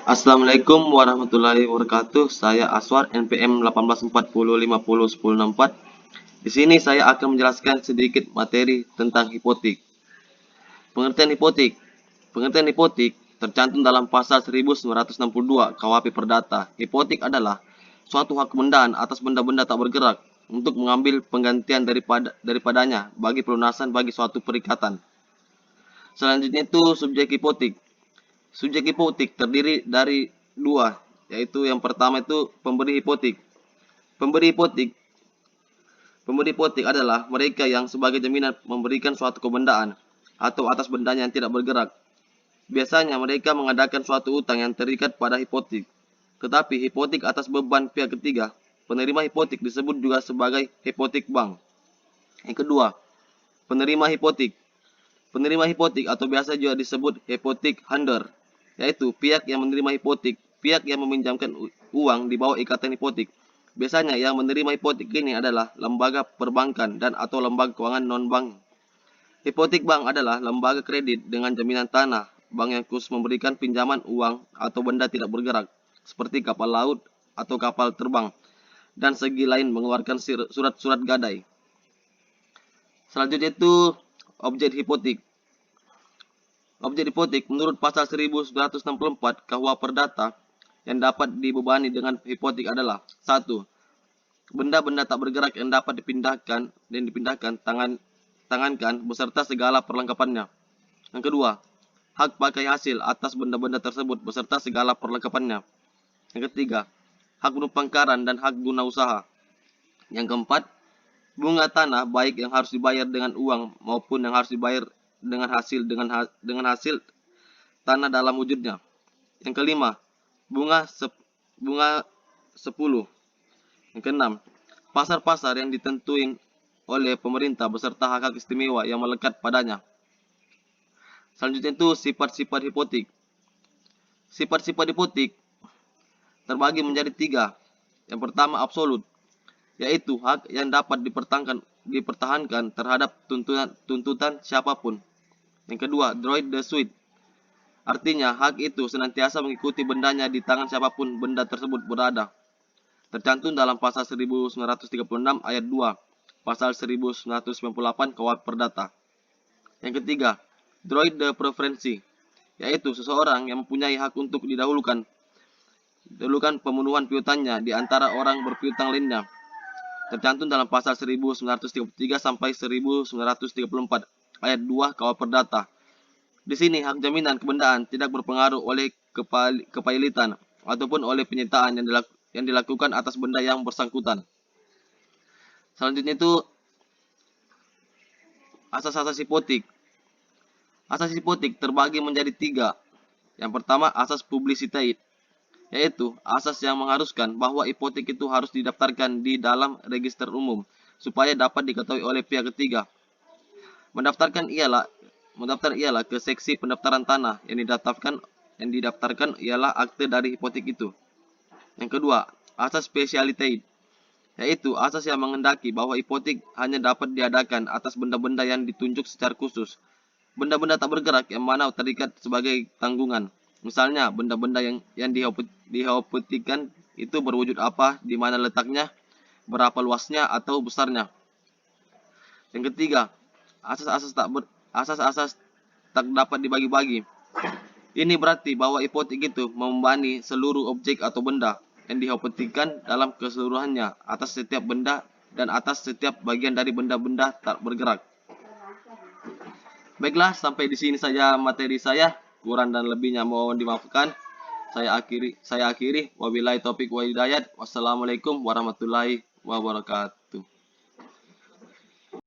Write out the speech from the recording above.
Assalamualaikum warahmatullahi wabarakatuh. Saya Aswar, NPM 1840501064. Di sini saya akan menjelaskan sedikit materi tentang hipotek. Pengertian hipotek. Pengertian hipotek tercantum dalam pasal 1962 KUHP Perdata. Hipotek adalah suatu hak kebendaan atas benda-benda tak bergerak untuk mengambil penggantian daripadanya bagi pelunasan bagi suatu perikatan. Selanjutnya itu subjek hipotek. Subjek hipotek terdiri dari dua, yaitu yang pertama itu pemberi hipotek. Pemberi hipotek adalah mereka yang sebagai jaminan memberikan suatu kebendaan atau atas bendanya yang tidak bergerak. Biasanya mereka mengadakan suatu utang yang terikat pada hipotek. Tetapi hipotek atas beban pihak ketiga, penerima hipotek disebut juga sebagai hipotek bank. Yang kedua, penerima hipotek. Penerima hipotek atau biasa juga disebut hipotek holder, yaitu pihak yang menerima hipotek, pihak yang meminjamkan uang di bawah ikatan hipotek. Biasanya yang menerima hipotek ini adalah lembaga perbankan dan atau lembaga keuangan non-bank. Hipotek bank adalah lembaga kredit dengan jaminan tanah, bank yang khusus memberikan pinjaman uang atau benda tidak bergerak, seperti kapal laut atau kapal terbang, dan segi lain mengeluarkan surat-surat gadai. Selanjutnya itu objek hipotek. Objek hipotek menurut pasal 1964 KUH Perdata yang dapat dibebani dengan hipotek adalah 1. Benda-benda tak bergerak yang dapat dipindahkan tangankan beserta segala perlengkapannya. Yang kedua, hak pakai hasil atas benda-benda tersebut beserta segala perlengkapannya. Yang ketiga, hak penumpangkaran dan hak guna usaha. Yang keempat, bunga tanah baik yang harus dibayar dengan uang maupun yang harus dibayar dengan hasil tanah dalam wujudnya. Yang kelima, bunga 10. Yang keenam, pasar-pasar yang ditentuin oleh pemerintah beserta hak-hak istimewa yang melekat padanya. Selanjutnya itu sifat-sifat hipotek. Sifat-sifat hipotek terbagi menjadi 3. Yang pertama absolut, yaitu hak yang dapat dipertahankan terhadap tuntutan siapapun. Yang kedua, droit de suite, artinya hak itu senantiasa mengikuti bendanya di tangan siapapun benda tersebut berada. Tercantum dalam pasal 1936 ayat 2, pasal 1998 KUHP Perdata. Yang ketiga, droit de preferensi, yaitu seseorang yang mempunyai hak untuk didahulukan pemenuhan piutannya di antara orang berpiutang lainnya. Tercantum dalam pasal 1933 sampai 1934 ayat 2 KUH Perdata. Di sini hak jaminan kebendaan tidak berpengaruh oleh kepailitan ataupun oleh penyitaan yang dilakukan atas benda yang bersangkutan. Selanjutnya itu asas-asas hipotek. Asas hipotek terbagi menjadi 3. Yang pertama, asas publicite, yaitu asas yang mengharuskan bahwa hipotek itu harus didaftarkan di dalam register umum supaya dapat diketahui oleh pihak ketiga. Mendaftar ialah ke seksi pendaftaran tanah yang didaftarkan ialah akte dari hipotek itu. Yang kedua, asas speciality, yaitu asas yang menghendaki bahwa hipotek hanya dapat diadakan atas benda-benda yang ditunjuk secara khusus. Benda-benda tak bergerak yang mana terikat sebagai tanggungan. Misalnya, benda-benda yang dihipotekkan itu berwujud apa, di mana letaknya, berapa luasnya atau besarnya. Yang ketiga, asas-asas tak dapat dibagi-bagi. Ini berarti bahwa hipotek itu membebani seluruh objek atau benda yang dihipotekkan dalam keseluruhannya atas setiap benda dan atas setiap bagian dari benda-benda tak bergerak. Baiklah, sampai di sini saja materi saya. Kurang dan lebihnya mohon dimaafkan. Saya akhiri. Wabillahi taufik wa hidayat. Wassalamualaikum warahmatullahi wabarakatuh.